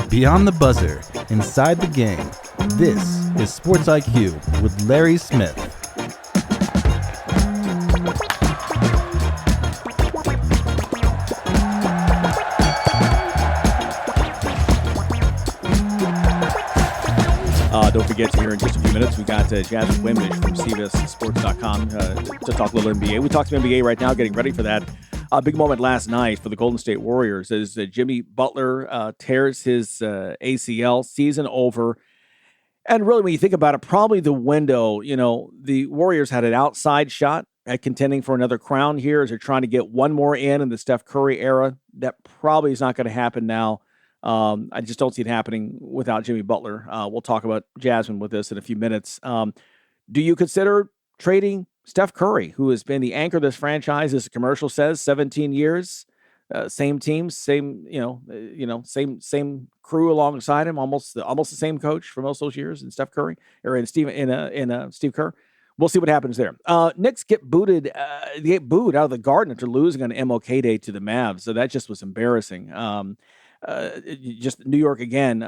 Beyond the buzzer, inside the game, this is Sports IQ with Larry Smith. Don't forget to hear in just a few minutes, we got Jasmine Wimbish from CBSSports.com to talk a little NBA. We talked to NBA right now, getting ready for that. Big moment last night for the Golden State Warriors as Jimmy Butler tears his ACL, season over. And really, when you think about it, probably the window, the Warriors had an outside shot at contending for another crown here as they're trying to get one more in the Steph Curry era. That probably is not going to happen now. I just don't see it happening without Jimmy Butler. We'll talk about Jasmine with this in a few minutes. Do you consider trading Steph Curry, who has been the anchor of this franchise, as the commercial says, 17 years, same team, same crew alongside him, almost the same coach for most of those years in Steph Curry or in Steve Kerr. We'll see what happens there. Knicks get booed out of the Garden after losing on MLK Day to the Mavs. So that just was embarrassing. Just New York again.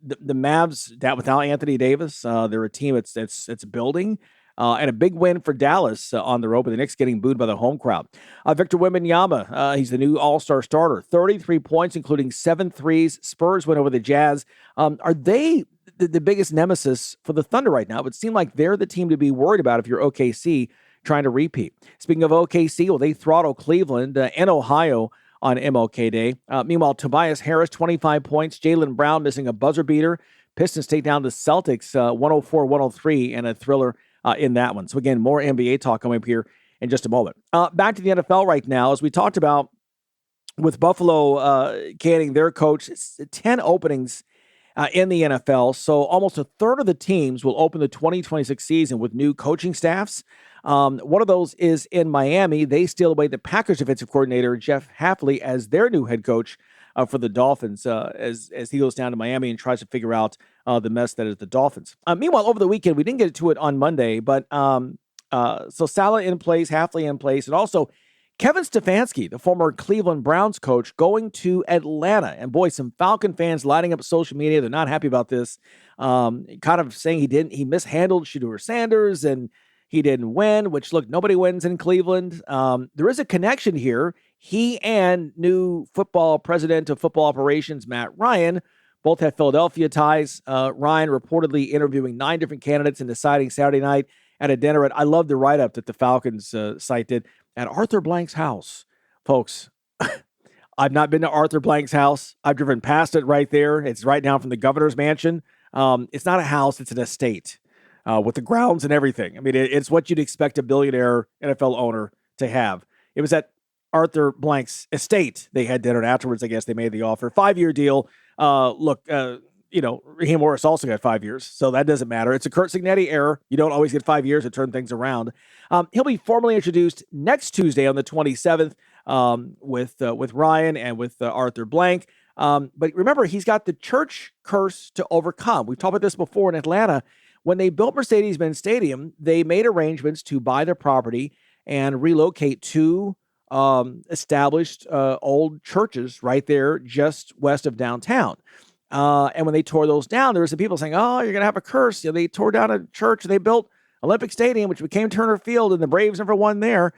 The Mavs, that without Anthony Davis, they're a team that's building, and a big win for Dallas on the road. But the Knicks getting booed by the home crowd. Victor Wembanyama, he's the new All-Star starter. 33 points, including 7 threes. Spurs went over the Jazz. Are they the biggest nemesis for the Thunder right now? It would seem like they're the team to be worried about if you're OKC trying to repeat. Speaking of OKC, well, they throttle Cleveland and Ohio on MLK Day. Meanwhile, Tobias Harris, 25 points. Jaylen Brown missing a buzzer beater. Pistons take down the Celtics 104-103 and a thriller in that one. So again, more NBA talk coming up here in just a moment. Back to the NFL right now, as we talked about with Buffalo canning their coach, 10 openings in the NFL. So almost a third of the teams will open the 2026 season with new coaching staffs. One of those is in Miami. They steal away the Packers defensive coordinator, Jeff Hafley, as their new head coach for the Dolphins as he goes down to Miami and tries to figure out the mess that is the Dolphins. Meanwhile, over the weekend, we didn't get to it on Monday, but so Saleh in place, Hafley in place, and also Kevin Stefanski, the former Cleveland Browns coach, going to Atlanta. And boy, some Falcon fans lighting up social media. They're not happy about this, kind of saying he mishandled Shedeur Sanders and he didn't win, which, look, nobody wins in Cleveland. There is a connection here. He and new president of football operations, Matt Ryan, both have Philadelphia ties. Ryan reportedly interviewing 9 different candidates and deciding Saturday night at a dinner I love the write-up that the Falcons site did at Arthur Blank's house. Folks, I've not been to Arthur Blank's house. I've driven past it right there. It's right down from the governor's mansion. It's not a house. It's an estate. With the grounds and everything. I mean, it's what you'd expect a billionaire NFL owner to have. It was at Arthur Blank's estate. They had dinner, and afterwards, I guess they made the offer. 5-year deal. Raheem Morris also got 5 years, so that doesn't matter. It's a Curt Cignetti error. You don't always get 5 years to turn things around. He'll be formally introduced next Tuesday on the 27th with Ryan and with Arthur Blank. But remember, he's got the church curse to overcome. We've talked about this before in Atlanta. When they built Mercedes-Benz Stadium, they made arrangements to buy the property and relocate 2 established old churches right there just west of downtown. And when they tore those down, there were some people saying, oh, you're going to have a curse. They tore down a church. They built Olympic Stadium, which became Turner Field, and the Braves never won there.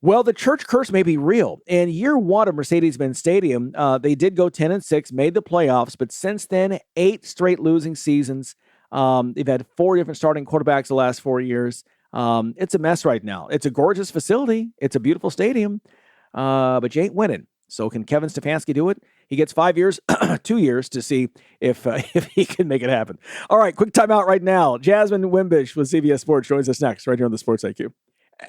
Well, the church curse may be real. In year 1 of Mercedes-Benz Stadium, they did go 10-6, made the playoffs, but since then, 8 straight losing seasons. They've had 4 different starting quarterbacks the last 4 years. It's a mess right now. It's a gorgeous facility. It's a beautiful stadium, but you ain't winning. So can Kevin Stefanski do it? He gets 5 years, 2 years to see if he can make it happen. All right, quick timeout right now. Jasmine Wimbish with CBS Sports joins us next right here on the Sports IQ.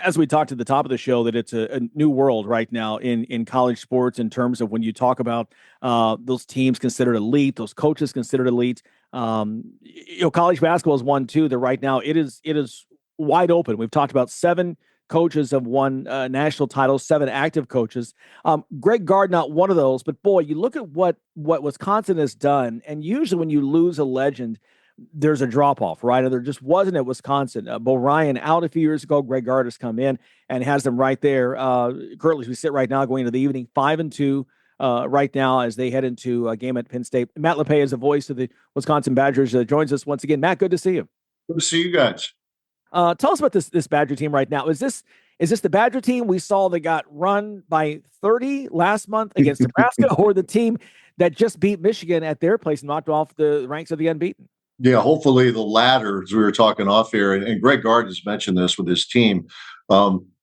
As we talked at the top of the show, that it's a new world right now in college sports in terms of when you talk about those teams considered elite, those coaches considered elite. College basketball is one too. That right now it is wide open. We've talked about 7 coaches have won national titles, 7 active coaches. Greg Gard, not one of those, but boy, you look at what Wisconsin has done, and usually when you lose a legend, there's a drop-off, right? And there just wasn't at Wisconsin. Bo Ryan out a few years ago. Greg Gard has come in and has them right there. Currently, as we sit right now, going into the evening, 5-2 right now as they head into a game at Penn State. Matt LePay is the voice of the Wisconsin Badgers. Joins us once again. Matt, good to see you. Good to see you guys. Tell us about this Badger team right now. Is this the Badger team we saw that got run by 30 last month against Nebraska, or the team that just beat Michigan at their place and knocked off the ranks of the unbeaten? Yeah, hopefully the latter, as we were talking off here, and Greg Gardner's mentioned this with his team.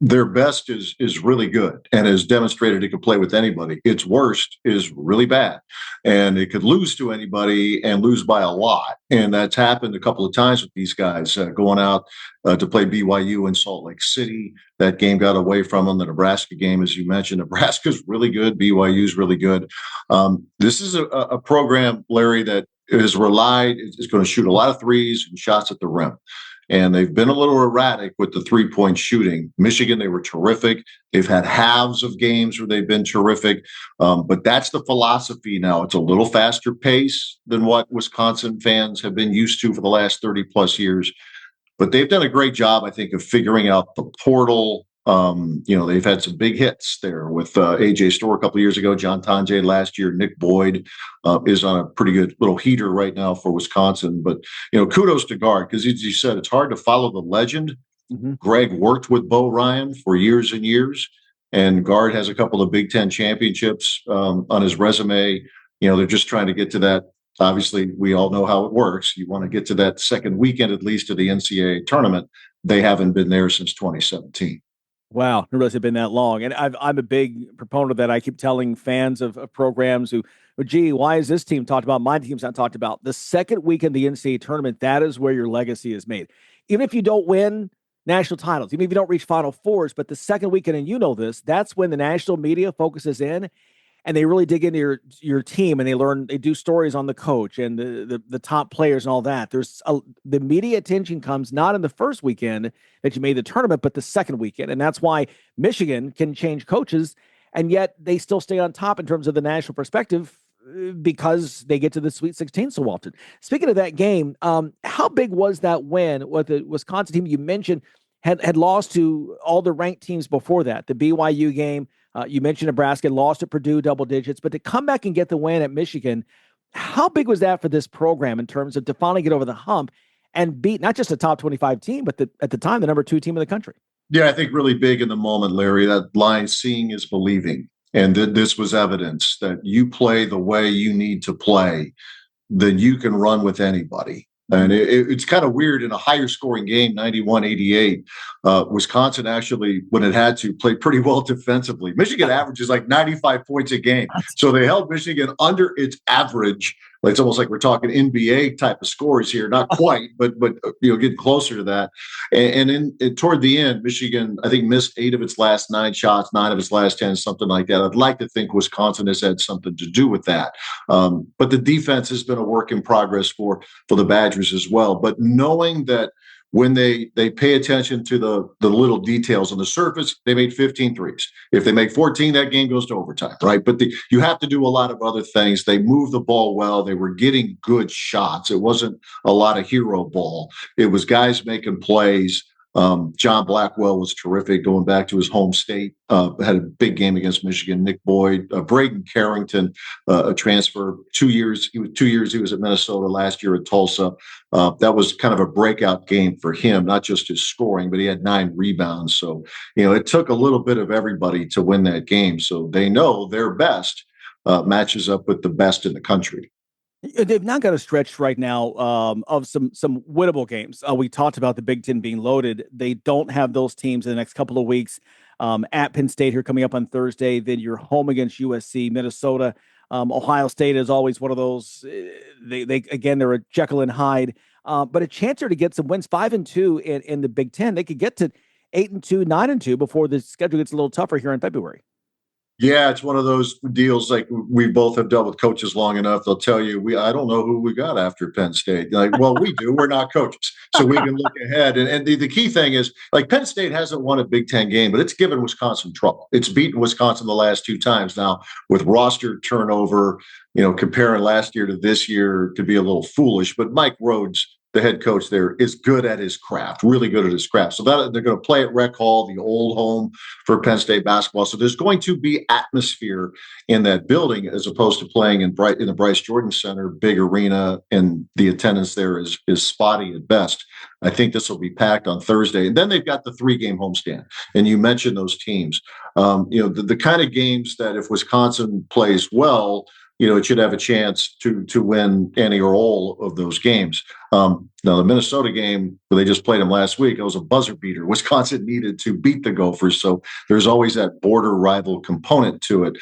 Their best is really good and has demonstrated it can play with anybody. Its worst is really bad, and it could lose to anybody and lose by a lot. And that's happened a couple of times with these guys going out to play BYU in Salt Lake City. That game got away from them. The Nebraska game, as you mentioned, Nebraska's really good. BYU's really good. This is a program, Larry, that is going to shoot a lot of threes and shots at the rim. And they've been a little erratic with the three-point shooting. Michigan, they were terrific. They've had halves of games where they've been terrific. But that's the philosophy now. It's a little faster pace than what Wisconsin fans have been used to for the last 30-plus years. But they've done a great job, I think, of figuring out the portal. They've had some big hits there with A.J. Storr a couple of years ago, John Tonje last year. Nick Boyd is on a pretty good little heater right now for Wisconsin. But, kudos to Gard, because as you said, it's hard to follow the legend. Mm-hmm. Greg worked with Bo Ryan for years and years, and Gard has a couple of Big Ten championships on his resume. They're just trying to get to that. Obviously, we all know how it works. You want to get to that second weekend, at least, of the NCAA tournament. They haven't been there since 2017. Wow, I realize it's been that long. And I'm a big proponent of that. I keep telling fans of programs who, gee, why is this team talked about? My team's not talked about. The second week in the NCAA tournament, that is where your legacy is made. Even if you don't win national titles, even if you don't reach Final Fours, but the second weekend, and you know this, that's when the national media focuses in and they really dig into your team, and they do stories on the coach and the top players and all that. The media attention comes not in the first weekend that you made the tournament, but the second weekend. And that's why Michigan can change coaches, and yet they still stay on top in terms of the national perspective because they get to the Sweet 16 so often. Speaking of that game, how big was that win with the Wisconsin team you mentioned had lost to all the ranked teams before that? The BYU game, you mentioned Nebraska, lost at Purdue double digits, but to come back and get the win at Michigan, how big was that for this program in terms of to finally get over the hump and beat not just a top 25 team, but at the time, the number 2 team in the country? Yeah, I think really big in the moment, Larry. That line, seeing is believing. And this was evidence that you play the way you need to play, then you can run with anybody. And it's kind of weird in a higher scoring game, 91-88. Wisconsin actually, when it had to, played pretty well defensively. Michigan averages like 95 points a game. So they held Michigan under its average. It's almost like we're talking NBA type of scores here. Not quite, but getting closer to that. And toward the end, Michigan, I think, missed 8 of its last 9 shots, 9 of its last 10, something like that. I'd like to think Wisconsin has had something to do with that. But the defense has been a work in progress for the Badgers as well. But knowing that when they pay attention to the little details on the surface, they made 15 threes. If they make 14, that game goes to overtime, right? But you have to do a lot of other things. They moved the ball well. They were getting good shots. It wasn't a lot of hero ball. It was guys making plays. John Blackwell was terrific going back to his home state. Had a big game against Michigan. Nick Boyd, Braden Carrington, a transfer. 2 years. He was at Minnesota, last year at Tulsa. That was kind of a breakout game for him, not just his scoring, but he had 9 rebounds. So, it took a little bit of everybody to win that game. So they know their best matches up with the best in the country. They've now got a stretch right now of some winnable games. We talked about the Big Ten being loaded. They don't have those teams in the next couple of weeks. At Penn State here coming up on Thursday. Then you're home against USC, Minnesota. Ohio State is always one of those. They're a Jekyll and Hyde, but a chance here to get some wins. 5-2 in the Big Ten. They could get to 8-2, 9-2 before the schedule gets a little tougher here in February. Yeah, it's one of those deals like we both have dealt with coaches long enough. They'll tell you, I don't know who we got after Penn State. Like, well, we do. We're not coaches. So we can look ahead. And the key thing is, like, Penn State hasn't won a Big Ten game, but it's given Wisconsin trouble. It's beaten Wisconsin the last 2 times now with roster turnover. Comparing last year to this year could be a little foolish. But Mike Rhodes the head coach there, is good at his craft, really good at his craft. So that they're going to play at Rec Hall, the old home for Penn State basketball. So there's going to be atmosphere in that building as opposed to playing in the Bryce Jordan Center, big arena, and the attendance there is spotty at best. I think this will be packed on Thursday. And then they've got the 3-game homestand. And you mentioned those teams. The kind of games that if Wisconsin plays well, it should have a chance to win any or all of those games. Now, the Minnesota game, they just played them last week. It was a buzzer beater. Wisconsin needed to beat the Gophers. So there's always that border rival component to it.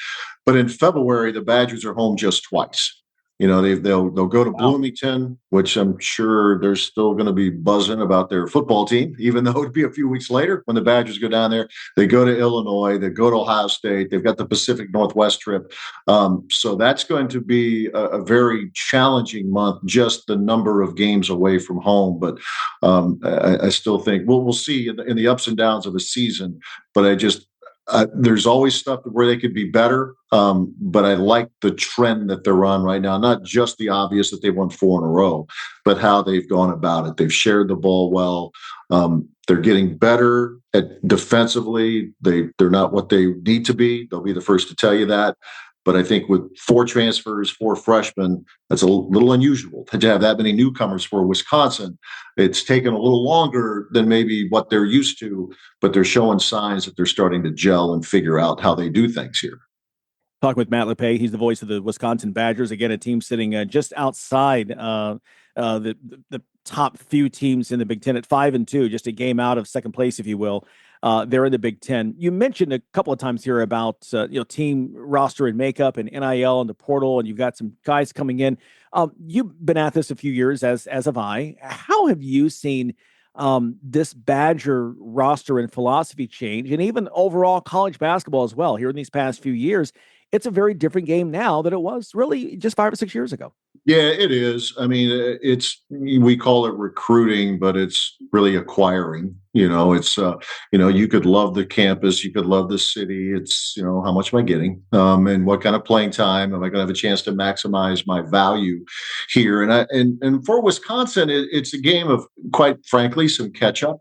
But in February, the Badgers are home just twice. They'll go to Bloomington, which I'm sure they're still going to be buzzing about their football team, even though it'd be a few weeks later when the Badgers go down there. They go to Illinois, they go to Ohio State, they've got the Pacific Northwest trip. So that's going to be a very challenging month, just the number of games away from home. But I still think we'll see in the ups and downs of a season. But there's always stuff where they could be better, but I like the trend that they're on right now. Not just the obvious that they won 4 in a row, but how they've gone about it. They've shared the ball well. They're getting better at defensively. They're not what they need to be. They'll be the first to tell you that. But I think with 4 transfers, 4 freshmen, that's a little unusual to have that many newcomers for Wisconsin. It's taken a little longer than maybe what they're used to, but they're showing signs that they're starting to gel and figure out how they do things here. Talking with Matt LePay, he's the voice of the Wisconsin Badgers. Again, a team sitting just outside the top few teams in the Big Ten at 5-2, just a game out of second place, if you will. They're in the Big Ten. You mentioned a couple of times here about team roster and makeup and NIL and the portal, and you've got some guys coming in. You've been at this a few years, as have I. How have you seen this Badger roster and philosophy change, and even overall college basketball as well here in these past few years? It's a very different game now than it was really just 5 or 6 years ago. Yeah, it is. I mean, we call it recruiting, but it's really acquiring. You could love the campus, you could love the city. It's, how much am I getting? And what kind of playing time am I going to have a chance to maximize my value here? And for Wisconsin, it's a game of, quite frankly, some catch up.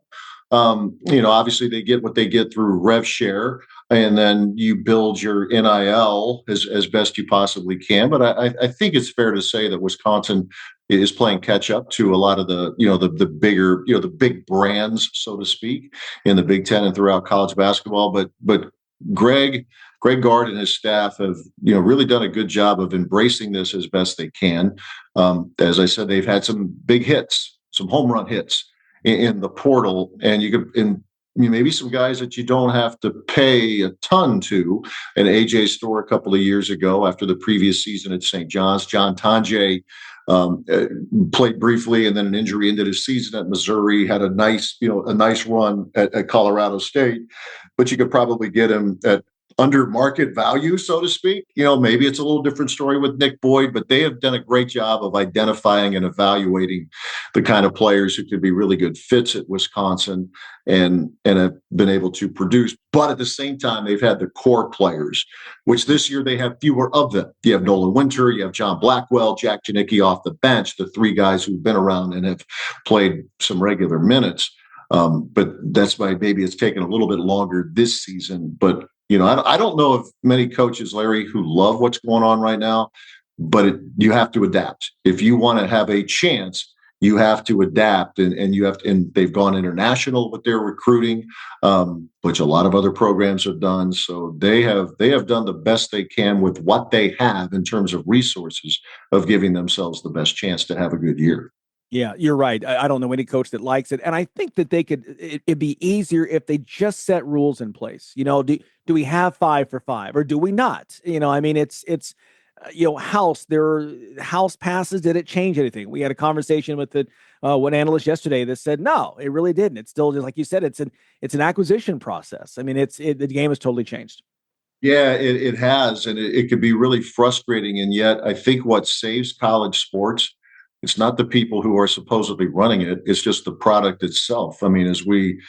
Obviously they get what they get through rev share, and then you build your NIL as best you possibly can. But I think it's fair to say that Wisconsin is playing catch up to a lot of the bigger, the big brands, so to speak, in the Big Ten and throughout college basketball. But Greg Gard and his staff have, really done a good job of embracing this as best they can. As I said, they've had some big hits, some home run hits in the portal, and maybe some guys that you don't have to pay a ton to. An AJ Store a couple of years ago, after the previous season at St. John's, John Tanjay played briefly, and then an injury ended his season at Missouri. Had a nice run at Colorado State, but you could probably get him at under market value, so to speak. Maybe it's a little different story with Nick Boyd, but they have done a great job of identifying and evaluating the kind of players who could be really good fits at Wisconsin and have been able to produce. But at the same time, they've had the core players, which this year they have fewer of them. You have Nolan Winter, you have John Blackwell, Jack Janicki off the bench, the 3 guys who've been around and have played some regular minutes. But that's why maybe it's taken a little bit longer this season. But I don't know of many coaches, Larry, who love what's going on right now, but you have to adapt. If you want to have a chance, you have to adapt, and they've gone international with their recruiting, which a lot of other programs have done. So they have done the best they can with what they have in terms of resources of giving themselves the best chance to have a good year. Yeah, you're right. I don't know any coach that likes it. And I think that it'd be easier if they just set rules in place. Do we have 5 for 5 or do we not? It's house passes. Did it change anything? We had a conversation with one analyst yesterday that said, no, it really didn't. It's still, just like you said, it's an acquisition process. I mean, the game has totally changed. Yeah, it has. And it can be really frustrating. And yet I think what saves college sports, it's not the people who are supposedly running it. It's just the product itself. I mean, as we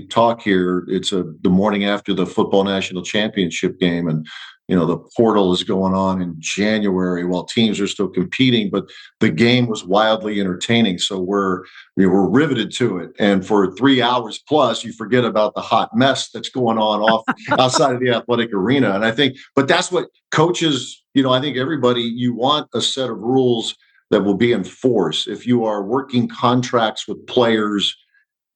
talk here, it's the morning after the football national championship game, and the portal is going on in January while teams are still competing, but the game was wildly entertaining. So we were riveted to it. And for 3 hours plus, you forget about the hot mess that's going on outside of the athletic arena. And but that's what coaches, I think everybody, you want a set of rules that will be enforced. If you are working contracts with players,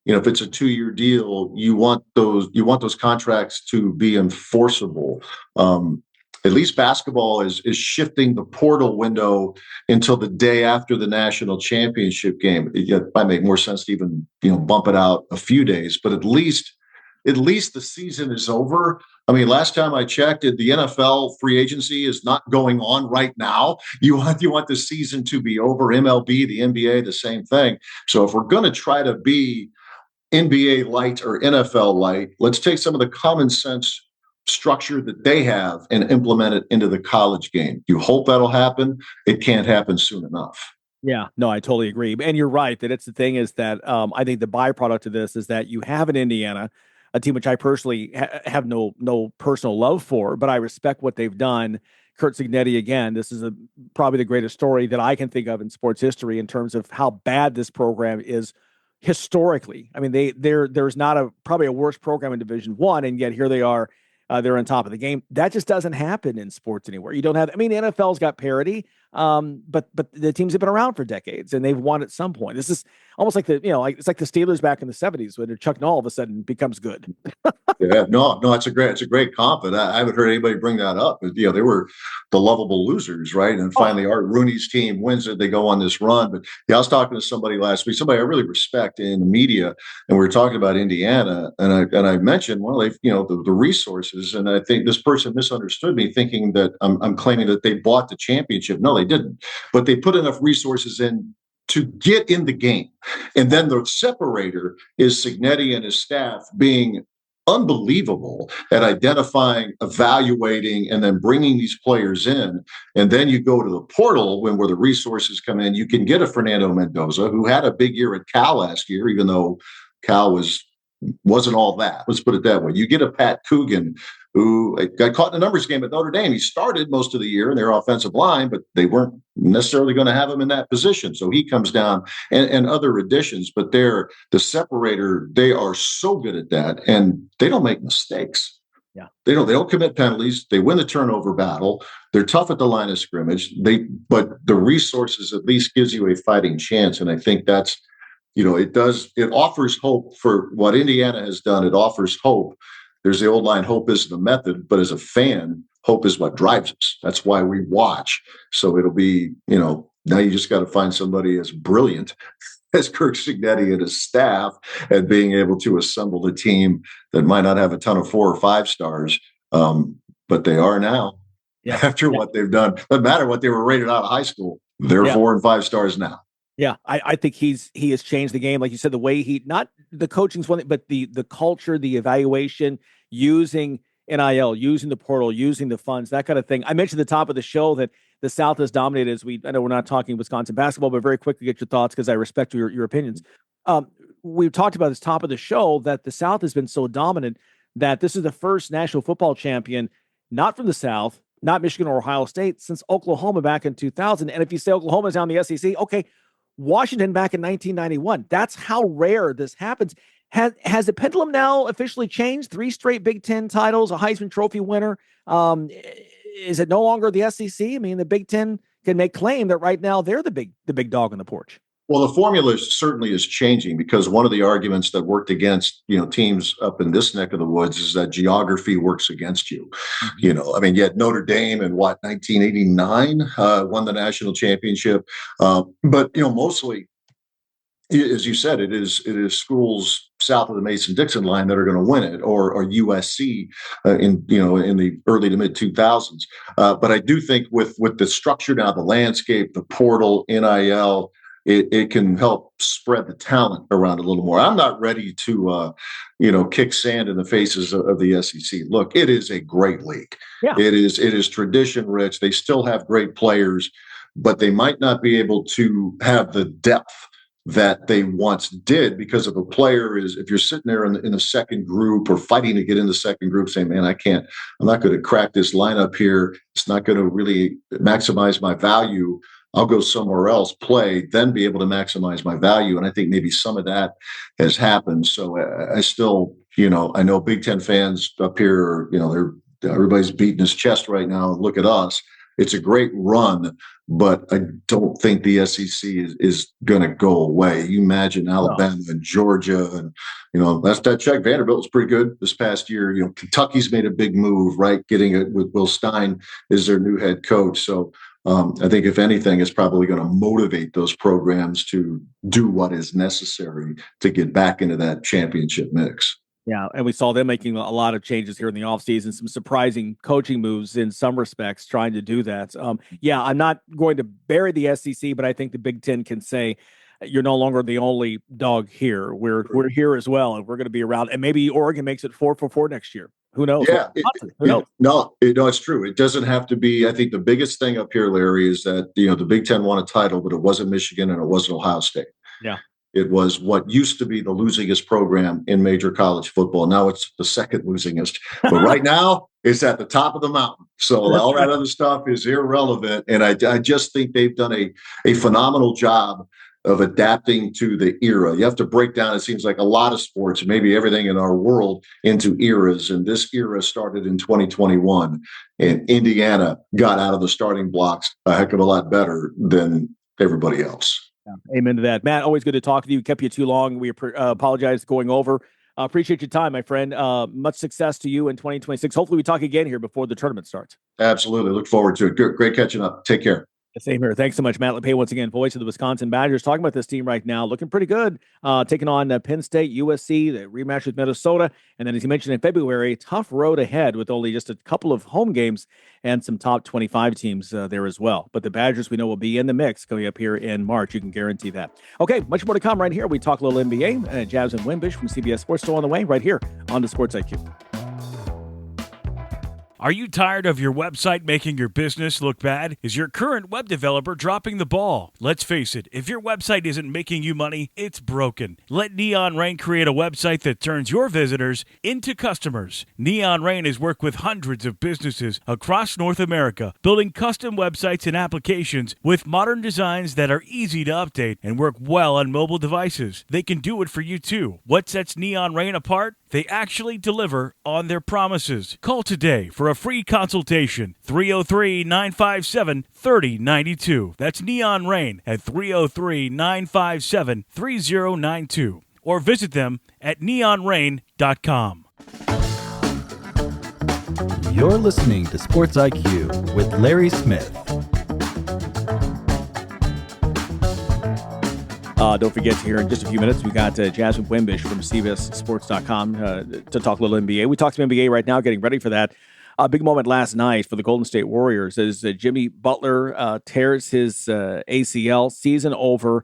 if it's a 2-year deal, you want those contracts to be enforceable. At least basketball is shifting the portal window until the day after the national championship game. It might make more sense to even bump it out a few days, but at least the season is over. I mean, last time I checked, the NFL free agency is not going on right now. You want the season to be over. MLB, the NBA, the same thing. So if we're going to try to be NBA light or NFL light, let's take some of the common sense structure that they have and implement it into the college game. You hope that'll happen. It can't happen soon enough. Yeah, no, I totally agree. And you're right that it's the thing is that I think the byproduct of this is that you have in Indiana, a team which I personally have no personal love for, but I respect what they've done. Curt Cignetti, again, this is probably the greatest story that I can think of in sports history in terms of how bad this program is historically. I mean, there's not probably a worse program in Division I, and yet here they are. They're on top of the game. That just doesn't happen in sports anywhere. You don't have. I mean, the NFL's got parity, but the teams have been around for decades and they've won at some point. This is almost like it's like the Steelers back in the '70s when Chuck Noll all of a sudden becomes good. Yeah, no, it's a great comp. And I haven't heard anybody bring that up. But, they were the lovable losers, right? And finally, Art Rooney's team wins it. They go on this run. But I was talking to somebody last week, somebody I really respect in the media, and we were talking about Indiana, and I mentioned, well, they've the resources, and I think this person misunderstood me, thinking that I'm claiming that they bought the championship. No, they didn't, but they put enough resources in to get in the game, and then the separator is Cignetti and his staff being unbelievable at identifying, evaluating, and then bringing these players in. And then you go to the portal where the resources come in. You can get a Fernando Mendoza, who had a big year at Cal last year, even though Cal wasn't all that. Let's put it that way. You get a Pat Coogan, who got caught in the numbers game at Notre Dame. He started most of the year in their offensive line, but they weren't necessarily going to have him in that position. So he comes down and other additions, but they're the separator. They are so good at that, and they don't make mistakes. Yeah, they don't commit penalties. They win the turnover battle. They're tough at the line of scrimmage. But the resources at least gives you a fighting chance, and I think that's. It offers hope for what Indiana has done. It offers hope. There's the old line, hope isn't a method, but as a fan, hope is what drives us. That's why we watch. So it'll be, now you just got to find somebody as brilliant as Curt Cignetti and his staff at being able to assemble a team that might not have a ton of 4 or 5 stars, but they are now. Yeah. After what they've done. Doesn't matter what they were rated out of high school. They're 4 and 5 stars now. Yeah, I think he has changed the game. Like you said, the way not the coaching's one thing, but the culture, the evaluation, using NIL, using the portal, using the funds, that kind of thing. I mentioned at the top of the show that the South is dominated. I know we're not talking Wisconsin basketball, but very quickly get your thoughts because I respect your opinions. We've talked about this top of the show that the South has been so dominant that this is the first national football champion, not from the South, not Michigan or Ohio State, since Oklahoma back in 2000. And if you say Oklahoma's down the SEC, okay. Washington back in 1991. That's how rare this happens. Has the pendulum now officially changed? 3 straight Big Ten titles, a Heisman Trophy winner. Is it no longer the SEC? I mean, the Big Ten can make claim that right now they're the big dog on the porch. Well, the formula certainly is changing because one of the arguments that worked against, teams up in this neck of the woods is that geography works against you. Mm-hmm. You had Notre Dame in 1989 won the national championship. But mostly, as you said, it is schools south of the Mason-Dixon line that are going to win it, or USC in the early to mid 2000s. But I do think with the structure now, the landscape, the portal, NIL. It can help spread the talent around a little more. I'm not ready to, kick sand in the faces of the SEC. Look, it is a great league. Yeah. It is tradition rich. They still have great players, but they might not be able to have the depth that they once did, because if a player is, if you're sitting there in the second group or fighting to get in the second group saying, man, I'm not going to crack this lineup here. It's not going to really maximize my value. I'll go somewhere else, play, then be able to maximize my value. And I think maybe some of that has happened. So I still, I know Big Ten fans up here, everybody's beating his chest right now. Look at us. It's a great run, but I don't think the SEC is going to go away. You imagine Alabama and Georgia, and last I checked, Vanderbilt was pretty good this past year. Kentucky's made a big move, right? Getting it with Will Stein as their new head coach. So I think if anything, it's probably going to motivate those programs to do what is necessary to get back into that championship mix. Yeah, and we saw them making a lot of changes here in the offseason, some surprising coaching moves in some respects, trying to do that. I'm not going to bury the SEC, but I think the Big Ten can say, you're no longer the only dog here. We're here as well, and we're going to be around. And maybe Oregon makes it 4-4 next year. Who knows? Yeah, Who knows? No, it's true. It doesn't have to be. I think the biggest thing up here, Larry, is that the Big Ten won a title, but it wasn't Michigan and it wasn't Ohio State. Yeah. It was what used to be the losingest program in major college football. Now it's the second losingest. But right now, it's at the top of the mountain. So all that other stuff is irrelevant. And I just think they've done a phenomenal job of adapting to the era. You have to break down, it seems like, a lot of sports, maybe everything in our world, into eras. And this era started in 2021. And Indiana got out of the starting blocks a heck of a lot better than everybody else. Yeah, amen to that. Matt, always good to talk to you. Kept you too long. We apologize going over. Appreciate your time, my friend. Much success to you in 2026. Hopefully we talk again here before the tournament starts. Absolutely. Look forward to it. Great catching up. Take care. Same here. Thanks so much, Matt LePay, once again, voice of the Wisconsin Badgers, talking about this team right now. Looking pretty good. Taking on Penn State, USC, the rematch with Minnesota. And then, as you mentioned, in February, tough road ahead with only just a couple of home games and some top 25 teams there as well. But the Badgers, we know, will be in the mix coming up here in March. You can guarantee that. Okay, much more to come right here. We talk a little NBA. Jasmine Wimbish from CBS Sports still on the way right here on the Sports IQ. Are you tired of your website making your business look bad? Is your current web developer dropping the ball? Let's face it, if your website isn't making you money, it's broken. Let Neon Rain create a website that turns your visitors into customers. Neon Rain has worked with hundreds of businesses across North America, building custom websites and applications with modern designs that are easy to update and work well on mobile devices. They can do it for you too. What sets Neon Rain apart? They actually deliver on their promises. Call today for a free consultation. 303-957-3092. That's Neon Rain at 303-957-3092. Or visit them at neonrain.com. You're listening to Sports IQ with Larry Smith. Don't forget here in just a few minutes, we got Jasmine Wimbish from CBSSports.com to talk a little NBA. We talked some NBA right now, getting ready for that. Big moment last night for the Golden State Warriors as Jimmy Butler tears his ACL, season over.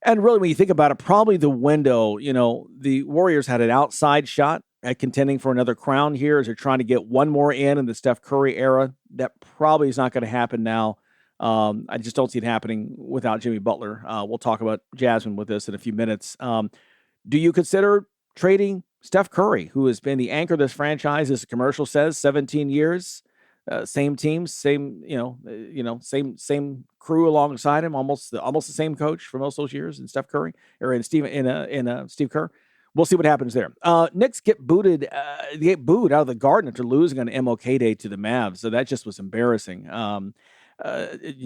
And really, when you think about it, probably the window, the Warriors had an outside shot at contending for another crown here as they're trying to get one more in the Steph Curry era. That probably is not going to happen now. I just don't see it happening without Jimmy Butler. We'll talk about Jasmine with this in a few minutes. Do you consider trading Steph Curry, who has been the anchor of this franchise, as the commercial says, 17 years, same team, same crew alongside him, almost the same coach for most of those years, in Steph Curry or in Steve Kerr. We'll see what happens there. Knicks get booed out of the Garden after losing on MLK Day to the Mavs. So that just was embarrassing.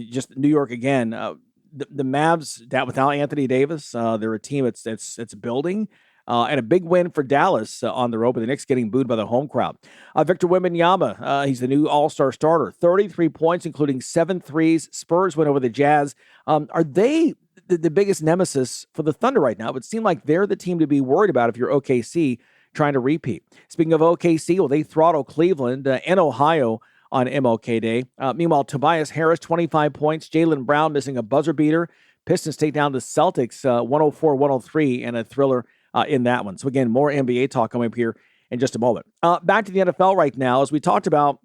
Just New York again. The Mavs, that without Anthony Davis, they're a team that's building. And a big win for Dallas on the road, but the Knicks getting booed by the home crowd. Victor Wembanyama, he's the new all-star starter. 33 points, including 7 threes. Spurs went over the Jazz. Are they the biggest nemesis for the Thunder right now? It would seem like they're the team to be worried about if you're OKC trying to repeat. Speaking of OKC, well, they throttle Cleveland and Ohio on MLK Day. Meanwhile, Tobias Harris, 25 points. Jaylen Brown missing a buzzer beater. Pistons take down the Celtics 104-103 and a thriller in that one. So again, more NBA talk coming up here in just a moment. Back to the NFL right now, as we talked about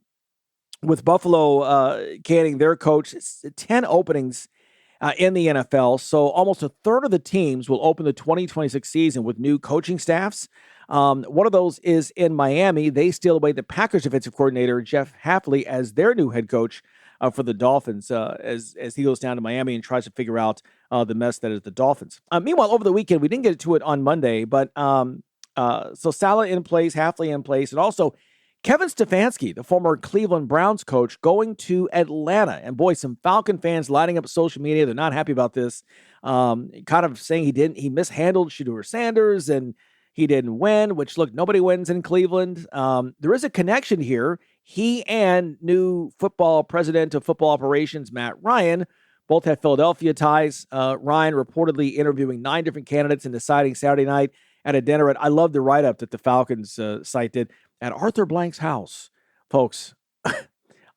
with Buffalo canning their coach, 10 openings in the NFL. So almost a third of the teams will open the 2026 season with new coaching staffs. One of those is in Miami. They steal away the Packers defensive coordinator, Jeff Hafley, as their new head coach for the Dolphins as he goes down to Miami and tries to figure out the mess that is the Dolphins. Meanwhile, over the weekend, we didn't get to it on Monday, but so Saleh in place, Hafley in place, and also Kevin Stefanski, the former Cleveland Browns coach, going to Atlanta. And boy, some Falcon fans lighting up social media. They're not happy about this. Kind of saying he mishandled Shedeur Sanders and he didn't win, which, look, nobody wins in Cleveland. There is a connection here. He and new football president of football operations, Matt Ryan, both have Philadelphia ties. Ryan reportedly interviewing 9 different candidates and deciding Saturday night at a dinner at, I love the write-up that the Falcons site did, at Arthur Blank's house. Folks,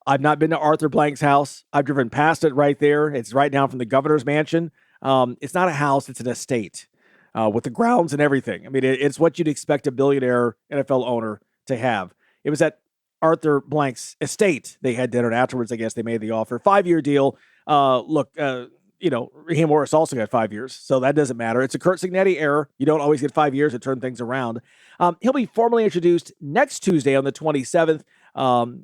I've not been to Arthur Blank's house. I've driven past it right there. It's right down from the governor's mansion. It's not a house. It's an estate with the grounds and everything. I mean, it's what you'd expect a billionaire NFL owner to have. It was at Arthur Blank's estate. They had dinner, and afterwards, I guess they made the offer. 5-year deal. Raheem Morris also got 5 years, so that doesn't matter. It's a Curt Cignetti error. You don't always get 5 years to turn things around. He'll be formally introduced next Tuesday on the 27th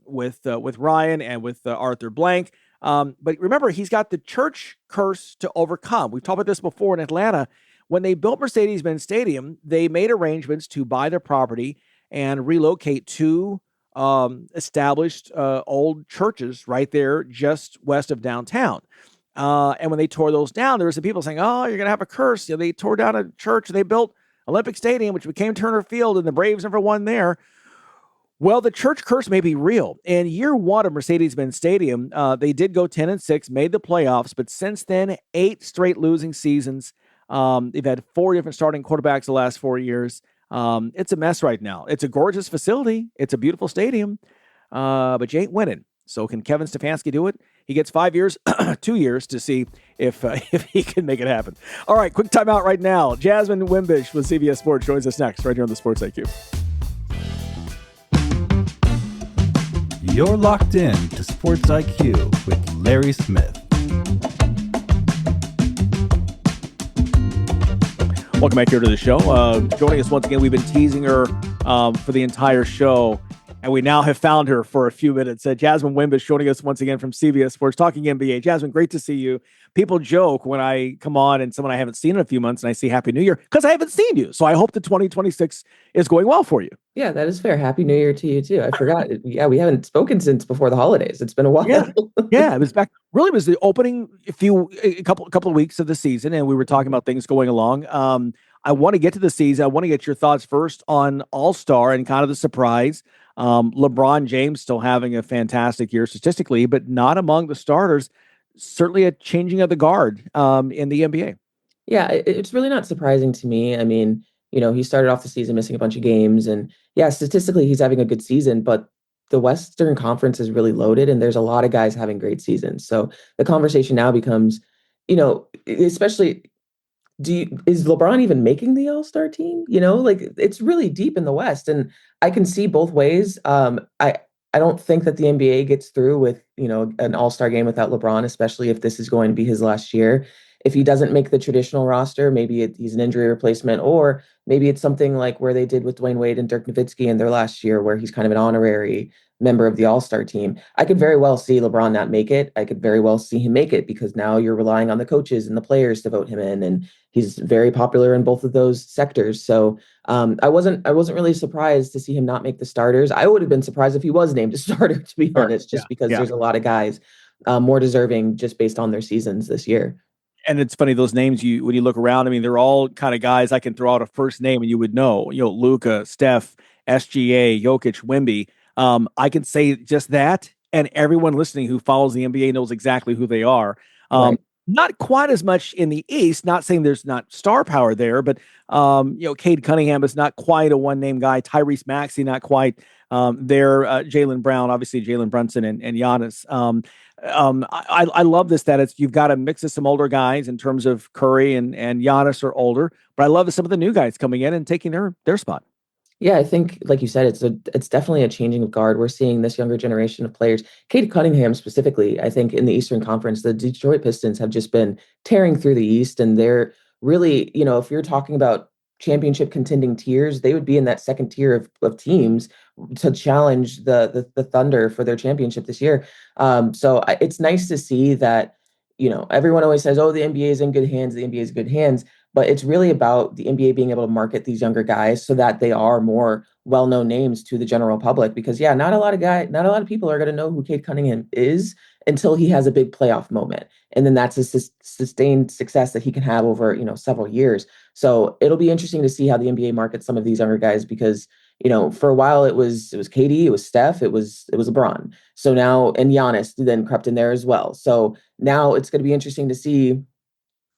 with Ryan and with Arthur Blank. But remember, he's got the church curse to overcome. We've talked about this before in Atlanta. When they built Mercedes-Benz Stadium, they made arrangements to buy their property and relocate 2 established old churches right there just west of downtown. And when they tore those down, there were some people saying, oh, you're going to have a curse. They tore down a church. They built Olympic Stadium, which became Turner Field, and the Braves never won there. Well, the church curse may be real. In year 1 of Mercedes-Benz Stadium, they did go 10-6, made the playoffs, but since then, 8 straight losing seasons. They've had 4 different starting quarterbacks the last 4 years. It's a mess right now. It's a gorgeous facility. It's a beautiful stadium, but you ain't winning. So can Kevin Stefanski do it? He gets 5 years, 2 years to see if he can make it happen. All right, quick timeout right now. Jasmine Wimbish with CBS Sports joins us next right here on the Sports IQ. You're locked in to Sports IQ with Larry Smith. Welcome back here to the show. Joining us once again, we've been teasing her for the entire show, and we now have found her for a few minutes. Jasmine Wimbish joining us once again from CBS Sports, talking NBA. Jasmine, great to see you. People joke when I come on and someone I haven't seen in a few months and I say Happy New Year because I haven't seen you. So I hope the 2026 is going well for you. Yeah, that is fair. Happy New Year to you too. I forgot. Yeah, we haven't spoken since before the holidays. It's been a while. Yeah, it was back. Really, it was the opening a couple of weeks of the season, and we were talking about things going along. I want to get to the season. I want to get your thoughts first on All-Star and kind of the surprise. LeBron James still having a fantastic year statistically, but not among the starters. Certainly a changing of the guard in the NBA. Yeah, it's really not surprising to me. I mean, he started off the season missing a bunch of games, and yeah, statistically he's having a good season, but the Western Conference is really loaded and there's a lot of guys having great seasons. So the conversation now becomes, especially is LeBron even making the All-Star team? It's really deep in the West, and I can see both ways. I don't think that the NBA gets through with, an All-Star game without LeBron, especially if this is going to be his last year. If he doesn't make the traditional roster, maybe he's an injury replacement, or maybe it's something like where they did with Dwayne Wade and Dirk Nowitzki in their last year, where he's kind of an honorary member of the All-Star team. I could very well see LeBron not make it. I could very well see him make it because now you're relying on the coaches and the players to vote him in, and he's very popular in both of those sectors. So I wasn't really surprised to see him not make the starters. I would have been surprised if he was named a starter, to be honest, because there's a lot of guys more deserving just based on their seasons this year. And it's funny, those names, when you look around, I mean, they're all kind of guys I can throw out a first name and you would know, Luka, Steph, SGA, Jokic, Wemby. I can say just that, and everyone listening who follows the NBA knows exactly who they are. Right. Not quite as much in the East, not saying there's not star power there, but, Cade Cunningham is not quite a one-name guy. Tyrese Maxey, not quite there. Jaylen Brown, obviously Jalen Brunson and Giannis. I love this, that you've got a mix of some older guys in terms of Curry and Giannis are older, but I love some of the new guys coming in and taking their spot. Yeah, I think, like you said, it's definitely a changing of guard. We're seeing this younger generation of players. Cade Cunningham specifically, I think in the Eastern Conference, the Detroit Pistons have just been tearing through the East, and they're really, if you're talking about championship contending tiers, they would be in that second tier of teams to challenge the Thunder for their championship this year. It's nice to see that. Everyone always says, "Oh, the NBA is in good hands. The NBA is in good hands." But it's really about the NBA being able to market these younger guys so that they are more well-known names to the general public. Because yeah, not a lot of people are going to know who Cade Cunningham is until he has a big playoff moment, and then that's a sustained success that he can have over several years. So it'll be interesting to see how the NBA markets some of these younger guys because for a while it was KD, it was Steph, it was LeBron. So now and Giannis then crept in there as well. So now it's going to be interesting to see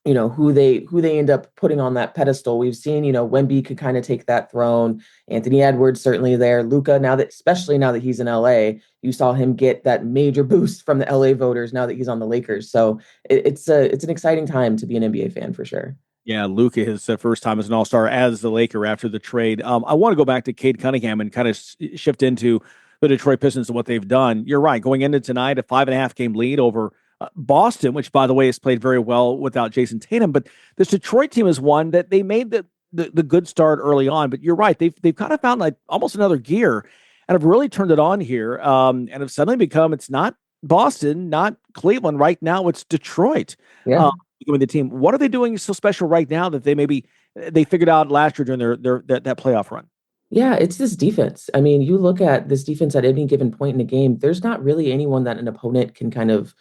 who they end up putting on that pedestal. We've seen, Wemby could kind of take that throne. Anthony Edwards certainly there. Luka, especially now that he's in LA, you saw him get that major boost from the LA voters now that he's on the Lakers. So it's an exciting time to be an NBA fan for sure. Yeah, Luka, his first time as an All-Star as the Laker after the trade. I want to go back to Cade Cunningham and kind of shift into the Detroit Pistons and what they've done. You're right. Going into tonight, a 5.5 game lead over Boston, which, by the way, has played very well without Jason Tatum. But this Detroit team is one that they made the good start early on. But you're right. They've kind of found like almost another gear and have really turned it on here and have suddenly become, it's not Boston, not Cleveland. Right now, it's Detroit. Yeah. With the team. What are they doing so special right now that they figured out last year during that playoff run? Yeah, it's this defense. I mean, you look at this defense at any given point in the game, there's not really anyone that an opponent can kind of,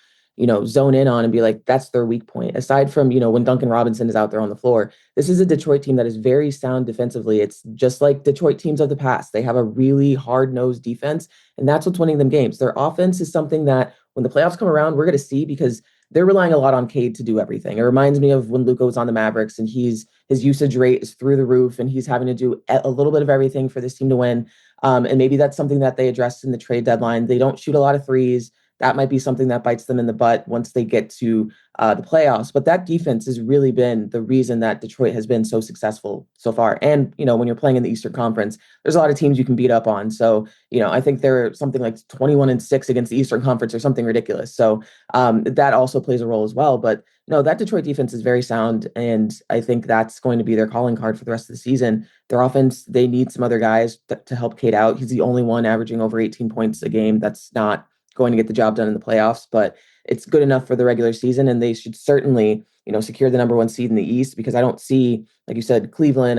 zone in on and be like, that's their weak point. Aside from, when Duncan Robinson is out there on the floor, this is a Detroit team that is very sound defensively. It's just like Detroit teams of the past. They have a really hard-nosed defense, and that's what's winning them games. Their offense is something that when the playoffs come around, we're going to see because they're relying a lot on Cade to do everything. It reminds me of when Luka was on the Mavericks and his usage rate is through the roof and he's having to do a little bit of everything for this team to win. And maybe that's something that they addressed in the trade deadline. They don't shoot a lot of threes. That might be something that bites them in the butt once they get to the playoffs. But that defense has really been the reason that Detroit has been so successful so far. And, when you're playing in the Eastern Conference, there's a lot of teams you can beat up on. So, I think they're something like 21-6 against the Eastern Conference or something ridiculous. So that also plays a role as well. But, that Detroit defense is very sound. And I think that's going to be their calling card for the rest of the season. Their offense, they need some other guys to help Cade out. He's the only one averaging over 18 points a game. That's not going to get the job done in the playoffs, but it's good enough for the regular season. And they should certainly, secure the number one seed in the East because I don't see, like you said, Cleveland.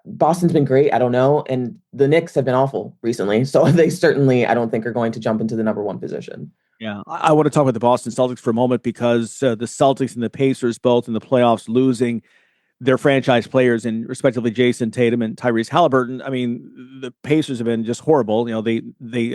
Boston's been great. I don't know. And the Knicks have been awful recently. So they certainly, I don't think are going to jump into the number one position. Yeah, I want to talk about the Boston Celtics for a moment because the Celtics and the Pacers both in the playoffs losing their franchise players and respectively Jason Tatum and Tyrese Halliburton. I mean, the Pacers have been just horrible. They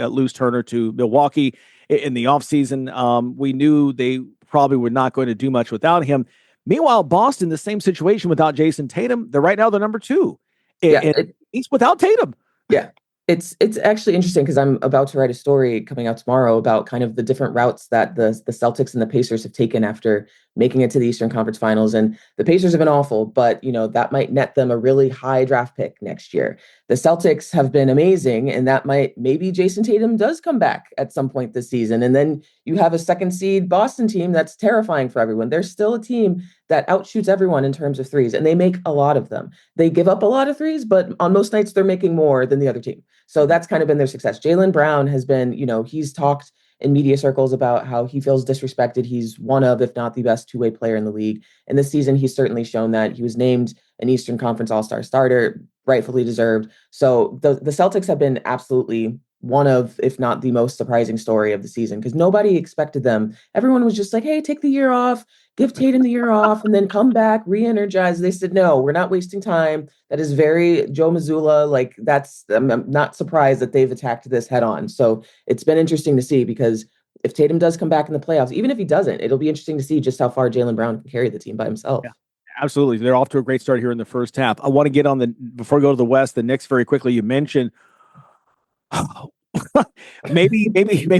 lose Turner to Milwaukee in the offseason. We knew they probably were not going to do much without him. Meanwhile, Boston, the same situation without Jason Tatum. They're right now the number 2. He's without Tatum. Yeah. It's actually interesting because I'm about to write a story coming out tomorrow about kind of the different routes that the Celtics and the Pacers have taken after making it to the Eastern Conference Finals. And the Pacers have been awful, but that might net them a really high draft pick next year. The Celtics have been amazing, and maybe Jason Tatum does come back at some point this season. And then you have a second seed Boston team that's terrifying for everyone. They're still a team that outshoots everyone in terms of threes, and they make a lot of them. They give up a lot of threes, but on most nights they're making more than the other team. So that's kind of been their success. Jaylen Brown has been, he's talked in media circles about how he feels disrespected. He's one of, if not the best two-way player in the league. And this season, he's certainly shown that. He was named an Eastern Conference All-Star starter, rightfully deserved. So the Celtics have been absolutely one of, if not the most surprising story of the season because nobody expected them. Everyone was just like, hey, take the year off, give Tatum the year off, and then come back, re-energize. They said, no, we're not wasting time. That is very Joe Mazzulla. I'm not surprised that they've attacked this head on. So it's been interesting to see because if Tatum does come back in the playoffs, even if he doesn't, it'll be interesting to see just how far Jaylen Brown can carry the team by himself. Yeah. Absolutely. They're off to a great start here in the first half. I want to get on before we go to the West, the Knicks very quickly. You mentioned maybe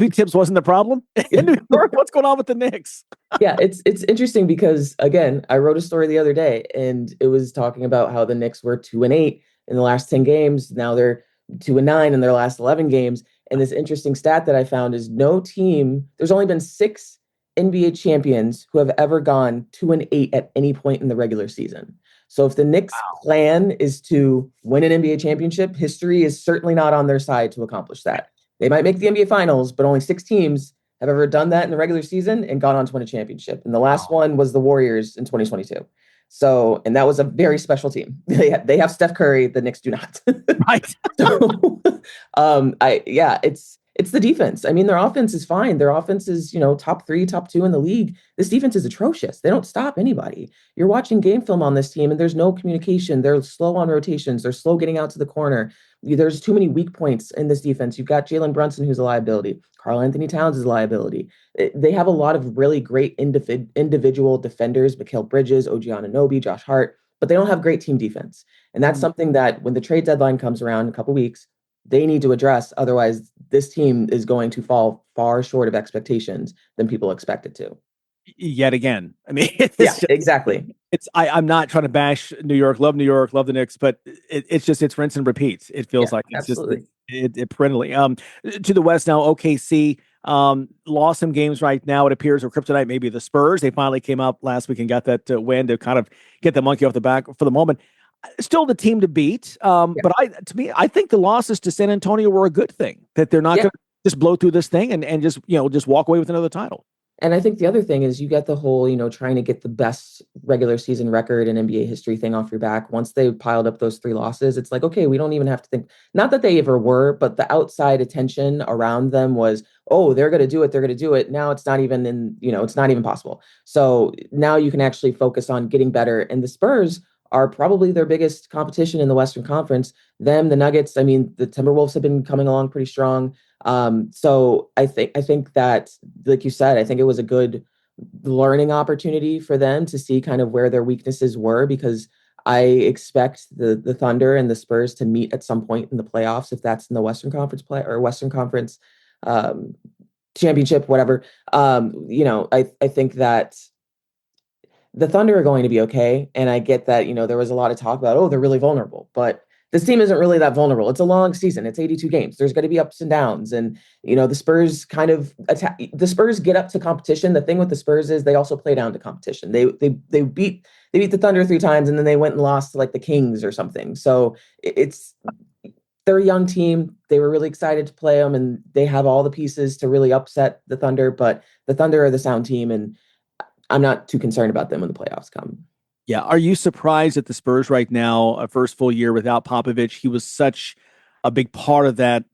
Tibbs wasn't the problem in New York. What's going on with the Knicks? Yeah, it's interesting because again, I wrote a story the other day and it was talking about how the Knicks were 2-8 in the last 10 games. Now they're 2-9 in their last 11 games. And this interesting stat that I found is there's only been 6 NBA champions who have ever gone 2-8 at any point in the regular season. So if the Knicks' plan is to win an NBA championship, history is certainly not on their side to accomplish that. They might make the NBA finals, but only 6 teams have ever done that in the regular season and gone on to win a championship. And the last one was the Warriors in 2022. So, and that was a very special team. They have Steph Curry, the Knicks do not. Right. So, it's the defense. I mean, their offense is fine. Their offense is, top 3, top 2 in the league. This defense is atrocious. They don't stop anybody. You're watching game film on this team and there's no communication. They're slow on rotations. They're slow getting out to the corner. There's too many weak points in this defense. You've got Jalen Brunson, who's a liability. Karl Anthony Towns is a liability. They have a lot of really great individual defenders, Mikal Bridges, OG Anunoby, Josh Hart, but they don't have great team defense. And that's something that when the trade deadline comes around in a couple weeks, they need to address. Otherwise, this team is going to fall far short of expectations than people expect it to. Yet again. I mean, exactly. I'm not trying to bash New York, love the Knicks, but it's rinse and repeat. It feels like it's absolutely. It parentally. To the West now, OKC lost some games right now. It appears, or kryptonite, maybe the Spurs. They finally came out last week and got that win to kind of get the monkey off the back for the moment. Still the team to beat. But I think the losses to San Antonio were a good thing, that they're not going to just blow through this thing and just walk away with another title. And I think the other thing is you get the whole, trying to get the best regular season record in NBA history thing off your back. Once they piled up those 3 losses, it's like, okay, we don't even have to think, not that they ever were, but the outside attention around them was, oh, they're going to do it. They're going to do it. Now it's not even it's not even possible. So now you can actually focus on getting better. And the Spurs are probably their biggest competition in the Western Conference. Them, the Nuggets, I mean, the Timberwolves have been coming along pretty strong. So I think that, like you said, I think it was a good learning opportunity for them to see kind of where their weaknesses were, because I expect the Thunder and the Spurs to meet at some point in the playoffs, if that's in the Western Conference play or Western Conference championship, whatever. I think that the Thunder are going to be okay. And I get that, there was a lot of talk about, oh, they're really vulnerable, but this team isn't really that vulnerable. It's a long season. It's 82 games. There's going to be ups and downs. And, the Spurs kind of attack. The Spurs get up to competition. The thing with the Spurs is they also play down to competition. They beat the Thunder 3 times, and then they went and lost to like the Kings or something. So they're a young team. They were really excited to play them, and they have all the pieces to really upset the Thunder, but the Thunder are the sound team, and I'm not too concerned about them when the playoffs come. Yeah. Are you surprised at the Spurs right now, a first full year without Popovich? He was such a big part of that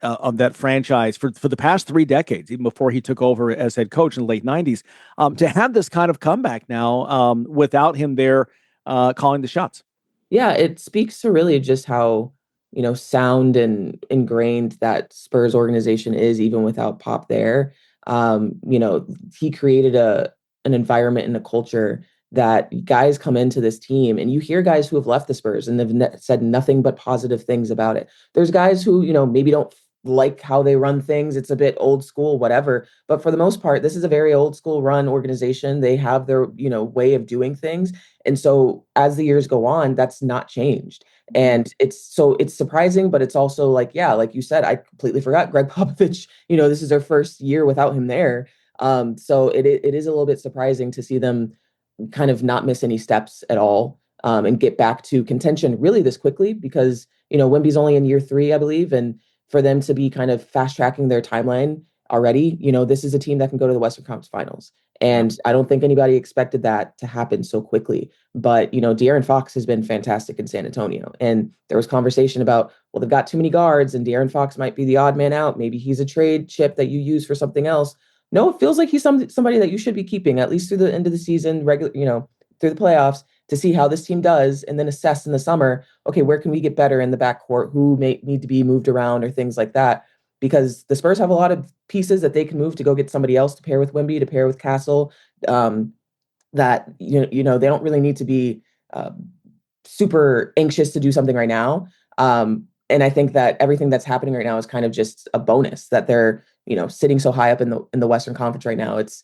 franchise for the past 3 decades, even before he took over as head coach in the late 90s. To have this kind of comeback now without him there calling the shots. Yeah, it speaks to really just how, sound and ingrained that Spurs organization is, even without Pop there. He created an environment and a culture that guys come into this team, and you hear guys who have left the Spurs and have said nothing but positive things about it. There's guys who, maybe don't like how they run things. It's a bit old school, whatever. But for the most part, this is a very old school run organization. They have their, way of doing things. And so as the years go on, that's not changed. And it's surprising, but it's also like, yeah, like you said, I completely forgot Greg Popovich, this is their first year without him there. So it is a little bit surprising to see them kind of not miss any steps at all, and get back to contention really this quickly, because, Wemby's only in year 3, I believe. And for them to be kind of fast tracking their timeline already, this is a team that can go to the Western Conference Finals. And I don't think anybody expected that to happen so quickly. But, De'Aaron Fox has been fantastic in San Antonio. And there was conversation about, well, they've got too many guards and De'Aaron Fox might be the odd man out. Maybe he's a trade chip that you use for something else. No, it feels like he's somebody that you should be keeping at least through the end of the season, through the playoffs, to see how this team does, and then assess in the summer, okay, where can we get better in the backcourt? Who may need to be moved around or things like that? Because the Spurs have a lot of pieces that they can move to go get somebody else to pair with Wemby, to pair with Castle. That they don't really need to be super anxious to do something right now. And I think that everything that's happening right now is kind of just a bonus, that they're sitting so high up in the Western Conference right now. It's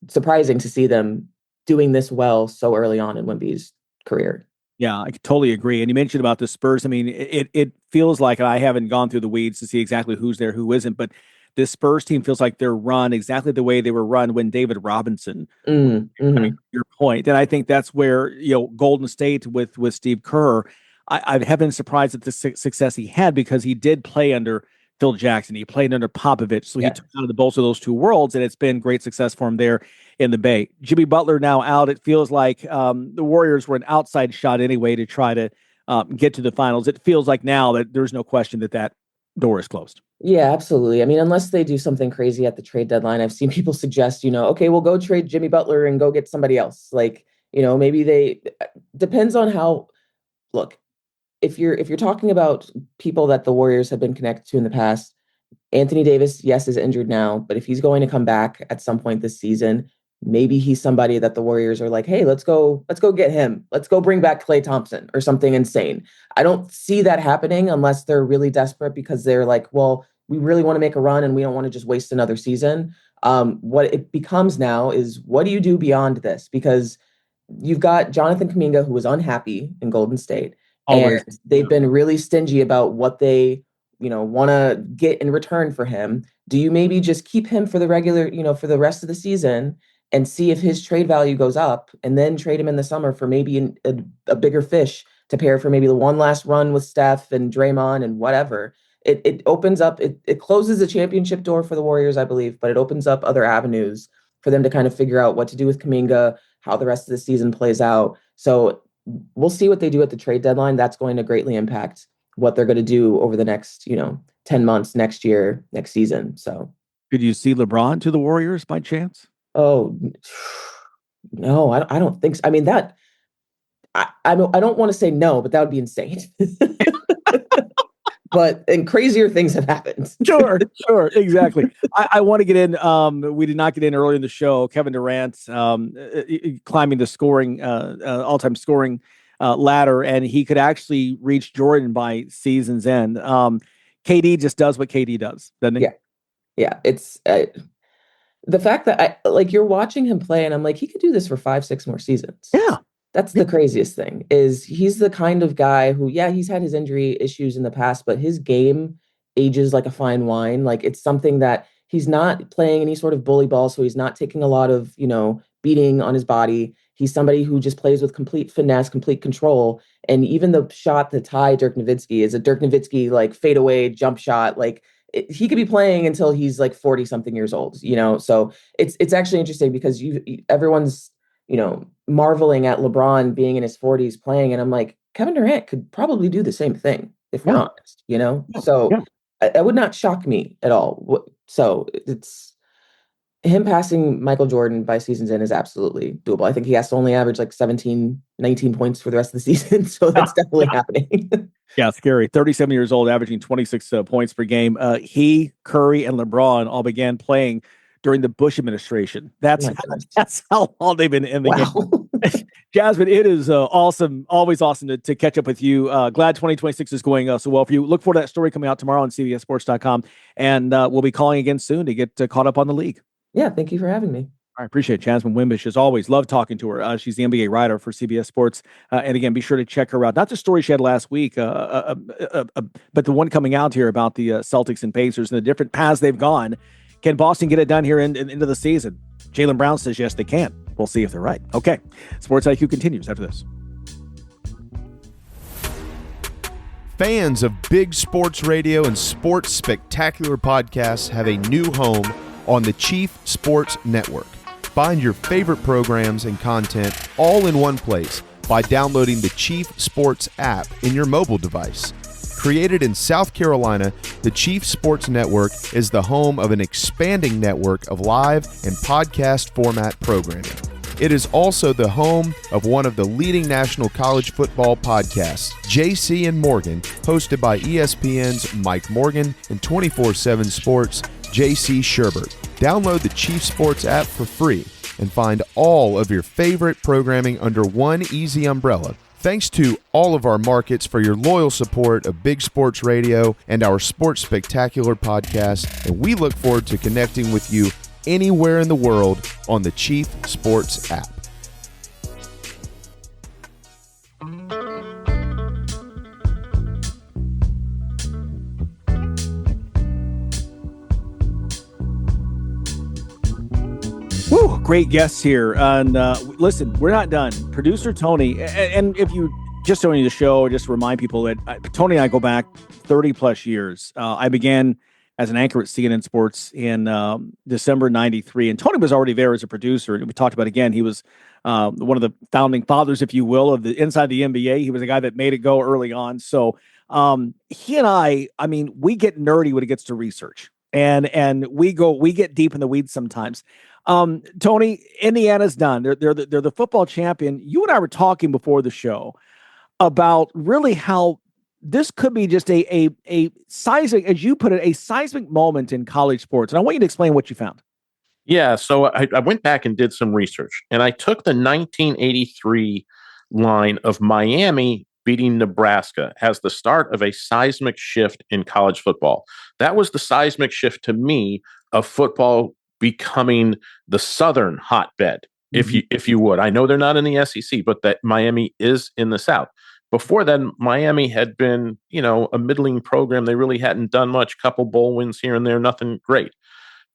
surprising to see them doing this well so early on in Wemby's career. Yeah, I totally agree. And you mentioned about the Spurs. I mean, it feels like, and I haven't gone through the weeds to see exactly who's there, who isn't, but this Spurs team feels like they're run exactly the way they were run when David Robinson. I mean, your point, and I think that's where Golden State with Steve Kerr. I have been surprised at the success he had because he did play under Phil Jackson. He played under Popovich, so he took out of the both of those two worlds, and it's been great success for him there in the Bay. Jimmy Butler now out. It feels like the Warriors were an outside shot anyway to try to get to the finals. It feels like now that there's no question that door is closed. Yeah, absolutely. I mean, unless they do something crazy at the trade deadline, I've seen people suggest, okay, we'll go trade Jimmy Butler and go get somebody else. Like, maybe depends on how. Look, if you're talking about people that the Warriors have been connected to in the past, Anthony Davis, yes, is injured now, but if he's going to come back at some point this season, maybe he's somebody that the Warriors are like, hey, let's go get him. Let's go bring back Klay Thompson or something insane. I don't see that happening unless they're really desperate because they're like, well, we really want to make a run and we don't want to just waste another season. What it becomes now is, what do you do beyond this? Because you've got Jonathan Kuminga, who was unhappy in Golden State. Always. And they've been really stingy about what they, want to get in return for him. Do you maybe just keep him for the regular, for the rest of the season and see if his trade value goes up, and then trade him in the summer for maybe a bigger fish to pair for maybe the one last run with Steph and Draymond and whatever? It opens up, it closes the championship door for the Warriors, I believe, but it opens up other avenues for them to kind of figure out what to do with Kuminga, how the rest of the season plays out. So we'll see what they do at the trade deadline. That's going to greatly impact what they're going to do over the next, 10 months, next year, next season. So could you see LeBron to the Warriors by chance? Oh, no, I don't think so. I mean, I don't want to say no, but that would be insane. And crazier things have happened. Sure, exactly. I want to get in. We did not get in earlier in the show. Kevin Durant climbing the scoring, all-time scoring ladder, and he could actually reach Jordan by season's end. KD just does what KD does, doesn't he? Yeah. It's the fact that you're watching him play, and I'm like, he could do this for 5-6 more seasons. Yeah. That's the craziest thing, is he's the kind of guy who, he's had his injury issues in the past, but his game ages like a fine wine. Like, it's something that he's not playing any sort of bully ball, so he's not taking a lot of, beating on his body. He's somebody who just plays with complete finesse, complete control. And even the shot that tied Dirk Nowitzki is a Dirk Nowitzki, fadeaway jump shot. He could be playing until he's 40 something years old, So it's actually interesting because everyone's, marveling at LeBron being in his 40s playing. And I'm like, Kevin Durant could probably do the same thing if we're honest, So it would not shock me at all. So it's him passing Michael Jordan by season's end is absolutely doable. I think he has to only average 17, 19 points for the rest of the season. So that's definitely happening. Yeah, scary. 37 years old, averaging 26 points per game. He, Curry, and LeBron all began playing during the Bush administration. That's how long they've been in the game. Jasmine, it is awesome. Always awesome to catch up with you. Glad 2026 is going so well for you. Look forward to that story coming out tomorrow on CBSSports.com. And we'll be calling again soon to get caught up on the league. Yeah, thank you for having me. I appreciate it. Jasmine Wimbish, as always. Love talking to her. She's the NBA writer for CBS Sports. And again, be sure to check her out. Not the story she had last week, but the one coming out here about the Celtics and Pacers and the different paths they've gone. Can Boston get it done here into the season? Jaylen Brown says yes, they can. We'll see if they're right. Okay. Sports IQ continues after this. Fans of big sports radio and sports spectacular podcasts have a new home on the Chief Sports Network. Find your favorite programs and content all in one place by downloading the Chief Sports app in your mobile device. Created in South Carolina, the Chief Sports Network is the home of an expanding network of live and podcast format programming. It is also the home of one of the leading national college football podcasts, JC and Morgan, hosted by ESPN's Mike Morgan and 24/7 Sports' JC Sherbert. Download the Chief Sports app for free and find all of your favorite programming under one easy umbrella. Thanks to all of our markets for your loyal support of Big Sports Radio and our Sports Spectacular podcast, and we look forward to connecting with you anywhere in the world on the Chief Sports app. great guests here. And listen, we're not done. Producer Tony, and if you just joining the show, just to remind people that Tony and I go back 30 plus years. I began as an anchor at CNN Sports in December 93. And Tony was already there as a producer. And we talked about, again, he was one of the founding fathers, if you will, of the inside the NBA. He was a guy that made it go early on. So he and I mean, we get nerdy when it gets to research. And we get deep in the weeds sometimes. Tony, Indiana's done. They're the football champion. You and I were talking before the show about really how this could be just a seismic, as you put it, a seismic moment in college sports. And I want you to explain what you found. Yeah, so I went back and did some research, and I took the 1983 line of Miami beating Nebraska as the start of a seismic shift in college football. That was the seismic shift to me of football becoming the Southern hotbed, if you would. I know they're not in the SEC, but that Miami is in the South. Before then, Miami had been, a middling program. They really hadn't done much, couple bowl wins here and there, nothing great.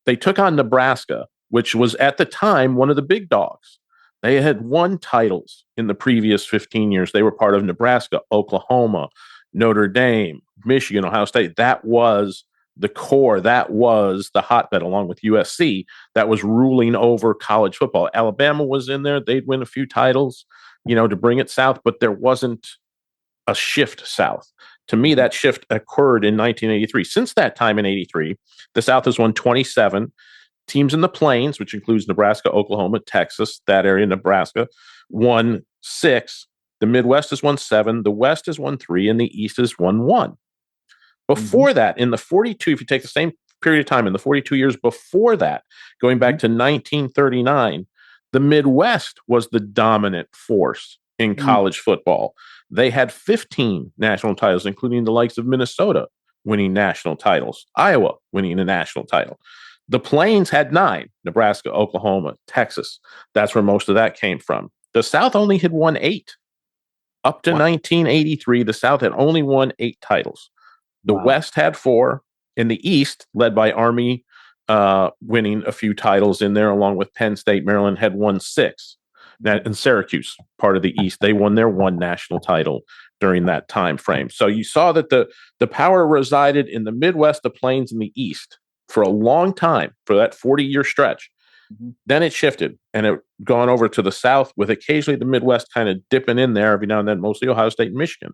They took on Nebraska, which was at the time one of the big dogs. They had won titles in the previous 15 years. They were part of Nebraska, Oklahoma, Notre Dame, Michigan, Ohio State. That was the core. That was the hotbed, along with USC, that was ruling over college football. Alabama was in there. They'd win a few titles, to bring it south, but there wasn't a shift south. To me, that shift occurred in 1983. Since that time in 83, the South has won 27. Teams in the Plains, which includes Nebraska, Oklahoma, Texas, that area, Nebraska, won 6. The Midwest has won 7. The West has won 3, and the East has won 1. Before that, in the 42, if you take the same period of time, in the 42 years before that, going back to 1939, the Midwest was the dominant force in college football. They had 15 national titles, including the likes of Minnesota winning national titles, Iowa winning a national title. The Plains had 9, Nebraska, Oklahoma, Texas. That's where most of that came from. The South only had won 8. Up to 1983, the South had only won 8 titles. The West had 4. In the East, led by Army, winning a few titles in there, along with Penn State, Maryland had won 6. And Syracuse, part of the East, they won their 1 national title during that time frame. So you saw that the power resided in the Midwest, the Plains, and the East for a long time, for that 40-year stretch. Then it shifted, and it gone over to the South, with occasionally the Midwest kind of dipping in there every now and then, mostly Ohio State and Michigan.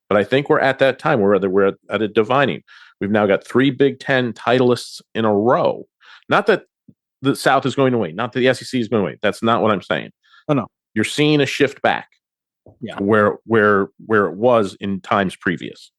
But I think we're at that time where we're at a divining. We've now got 3 Big Ten titleists in a row. Not that the South is going away, not that the SEC is going away. That's not what I'm saying. Oh, no. You're seeing a shift back where it was in times previous.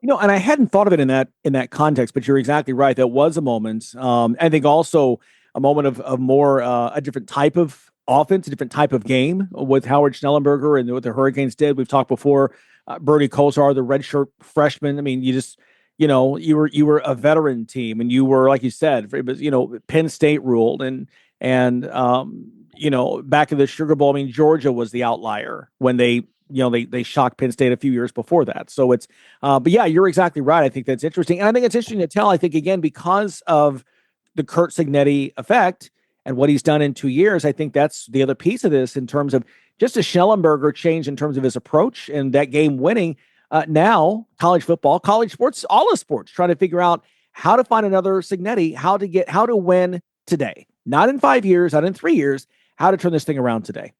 And I hadn't thought of it in that context, but you're exactly right. That was a moment. I think also a moment of more a different type of offense, a different type of game with Howard Schnellenberger and what the Hurricanes did. We've talked before, Bernie Kosar, the redshirt freshman. I mean, you just, you were a veteran team, and you were, like you said, Penn State ruled and back in the Sugar Bowl, I mean, Georgia was the outlier when they shocked Penn State a few years before that. So it's, but yeah, you're exactly right. I think that's interesting. And I think it's interesting to tell, I think, again, because of the Curt Cignetti effect and what he's done in 2 years, I think that's the other piece of this in terms of just a Schnellenberger change in terms of his approach and that game winning. Now, college football, college sports, all of sports, trying to figure out how to find another Cignetti, how to win today, not in 5 years, not in 3 years, how to turn this thing around today.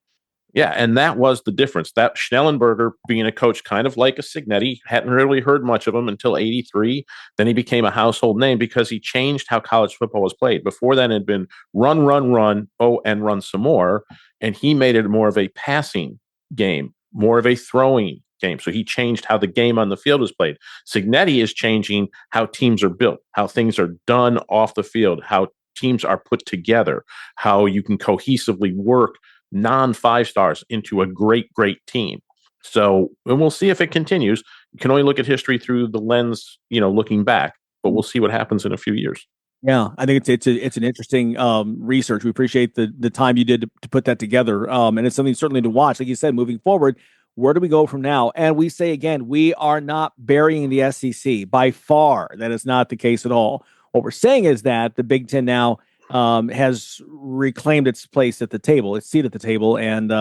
Yeah, and that was the difference. That Schnellenberger, being a coach kind of like a Cignetti, hadn't really heard much of him until 83. Then he became a household name because he changed how college football was played. Before then, it had been run, and run some more. And he made it more of a passing game, more of a throwing game. So he changed how the game on the field was played. Cignetti is changing how teams are built, how things are done off the field, how teams are put together, how you can cohesively work non-5 stars into a great team. So, and we'll see if it continues. You can only look at history through the lens, looking back, but we'll see what happens in a few years. Yeah, I think it's an interesting research. We appreciate the time you did to put that together. And it's something certainly to watch. Like you said, moving forward, where do we go from now? And we say again, we are not burying the SEC by far. That is not the case at all. What we're saying is that the Big Ten now has reclaimed its place at the table, its seat at the table, and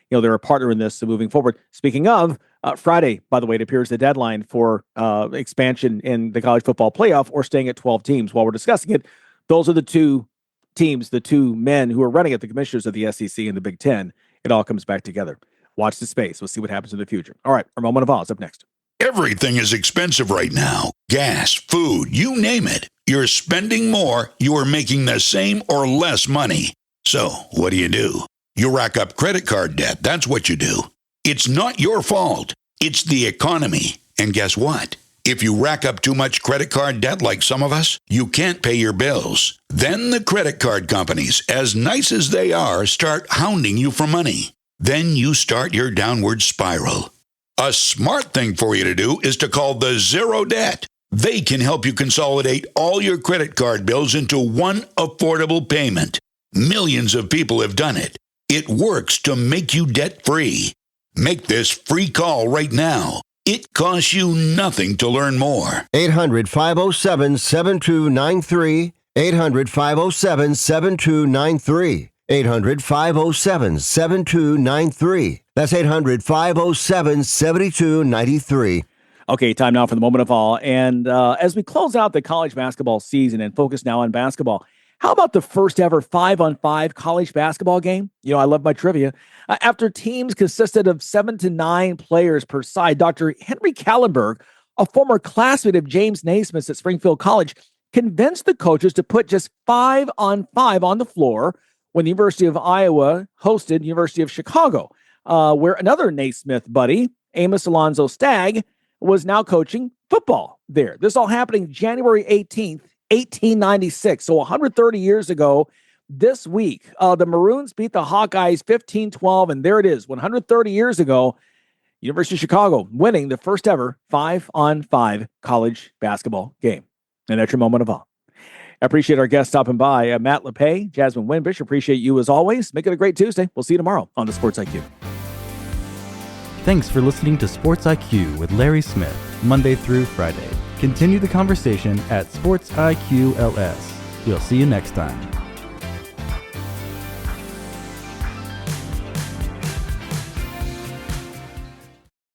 they're a partner in this moving forward. Speaking of Friday, by the way, it appears the deadline for expansion in the college football playoff or staying at 12 teams. While we're discussing it, those are the two teams, the two men who are running it, the commissioners of the SEC and the Big Ten. It all comes back together. Watch the space. We'll see what happens in the future. All right, our moment of awe is up next. Everything is expensive right now. Gas, food, you name it. You're spending more, you are making the same or less money. So, what do? You rack up credit card debt. That's what you do. It's not your fault. It's the economy. And guess what? If you rack up too much credit card debt like some of us, you can't pay your bills. Then the credit card companies, as nice as they are, start hounding you for money. Then you start your downward spiral. A smart thing for you to do is to call the Zero Debt. They can help you consolidate all your credit card bills into one affordable payment. Millions of people have done it. It works to make you debt-free. Make this free call right now. It costs you nothing to learn more. 800-507-7293. 800-507-7293. 800-507-7293. That's 800-507-7293. Okay, time now for the moment of awe. And as we close out the college basketball season and focus now on basketball, how about the first ever 5-on-5 college basketball game? I love my trivia. After teams consisted of 7 to 9 players per side, Dr. Henry Kallenberg, a former classmate of James Naismith at Springfield College, convinced the coaches to put just 5-on-5 on the floor when the University of Iowa hosted University of Chicago, where another Naismith buddy, Amos Alonzo Stagg, was now coaching football there. This all happening January 18th, 1896. So 130 years ago this week, the Maroons beat the Hawkeyes 15-12. And there it is, 130 years ago, University of Chicago winning the first ever 5-on-5 college basketball game. And that's your moment of awe. I appreciate our guests stopping by. Matt LePay, Jasmine Winbish, appreciate you as always. Make it a great Tuesday. We'll see you tomorrow on the Sports IQ. Thanks for listening to Sports IQ with Larry Smith, Monday through Friday. Continue the conversation at Sports IQ LS. We'll see you next time.